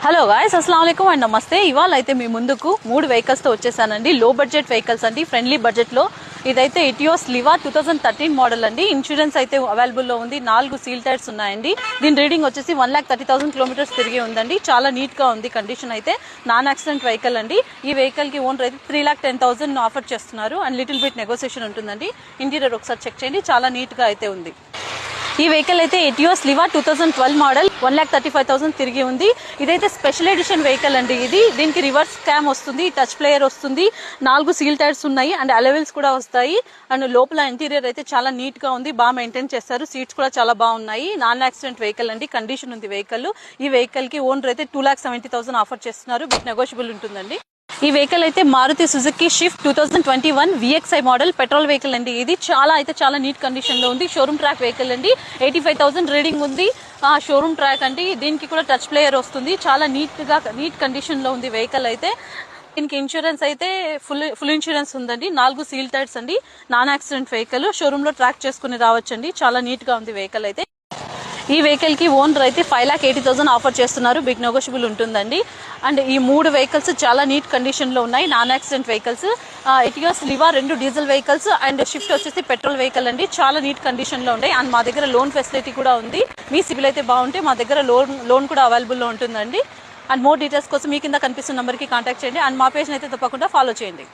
Hello guys, అస్సలాము అలైకుం and నమస్తే. ఇవాళ అయితే మీ ముందుకు 3 వెహికల్స్తో వచ్చేసానండి. లో బడ్జెట్ వెహికల్స్ అండి, ఫ్రెండ్లీ బడ్జెట్లో. ఇదైతే ఇటియోస్ లివా 2013 మోడల్ అండి. ఇన్సూరెన్స్ అయితే అవైలబుల్లో ఉంది. 4 సీల్ టైర్స్ ఉన్నాయండి. దీని రీడింగ్ వచ్చేసి 1,30,000 కిలోమీటర్స్ తిరిగి ఉందండి. చాలా నీట్గా ఉంది కండిషన్ అయితే. నాన్ యాక్సిడెంట్ వెహికల్ అండి. ఈ వెహికల్కి ఓనర్ అయితే 3,10,000 ఆఫర్ చేస్తున్నారు అండ్ లిటిల్ బిట్ నెగోసియేషన్ ఉంటుందండి. ఇంటీరియర్ ఒకసారి చెక్ చేయండి, చాలా నీట్గా అయితే ఉంది. ఈ వెహికల్ అయితే ఎటియోస్ లివా 2012 మోడల్ 1,35,000 తిరిగి ఉంది. ఇదైతే స్పెషల్ ఎడిషన్ వెహికల్ అండి. దీనికి రివర్స్ క్యామ్ వస్తుంది, టచ్ ప్లేయర్ వస్తుంది, 4 సీల్ టైర్స్ ఉన్నాయి అండ్ అలవెల్స్ కూడా వస్తాయి. అండ్ లోపల ఇంటీరియర్ అయితే చాలా నీట్ గా ఉంది, బాగా మెయింటైన్ చేస్తారు. సీట్స్ కూడా చాలా బాగున్నాయి. నాన్ యాక్సిడెంట్ వెహికల్ అండి, కండిషన్ ఉంది వెహికల్. ఈ వెహికల్ కి ఓనర్ అయితే 2,70,000 ఆఫర్ చేస్తున్నారు. బిట్ నెగోషియబుల్ ఉంటుందండి. ఈ వెహికల్ అయితే Maruti Suzuki Swift 2021 VXI model petrol vehicle అండి. ఇది చాలా నీట్ కండిషన్ లో ఉంది. షోరూమ్ ట్రాక్ వెహికల్ అండి. 85,000 రీడింగ్ ఉంది. షోరూమ్ ట్రాక్ అండి. దీనికి కూడా టచ్ ప్లేయర్ వస్తుంది. చాలా నీట్ కండిషన్ లో ఉంది వెహికల్ అయితే. దీనికి ఇన్సూరెన్స్ అయితే ఫుల్ ఇన్సూరెన్స్ ఉందండి. 4 సీల్ టైర్స్ అండి. Non accident vehicle. షోరూమ్ లో ట్రాక్ చేసుకుని రావచ్చండి. చాలా నీట్ గా ఉంది వెహికల్ అయితే. ఈ వెహికల్ కి ఓనర్ అయితే 5,80,000 ఆఫర్ చేస్తున్నారు. బిగ్ నెగోషియబుల్ ఉంటుందండి. అండ్ ఈ 3 వెహికల్స్ చాలా నీట్ కండిషన్ లో ఉన్నాయి, non accident vehicles. Etios Liva 2 diesel vehicles and shift వచ్చేసి పెట్రోల్ వెహికల్ అండి. చాలా నీట్ కండిషన్ లో ఉన్నాయి. అండ్ మా దగ్గర లోన్ ఫెసిలిటీ కూడా ఉంది. మీ సిబిల్ అయితే బాగుంటే మా దగ్గర లోన్ కూడా అవైలబుల్లో ఉంటుందండి. అండ్ మోర్ డీటెయిల్స్ కోసం మీ కింద కనిపిస్తున్న నెంబర్కి కాంటాక్ట్ చేయండి. అండ్ మా పేజ్ని అయితే తప్పకుండా ఫాలో చేయండి.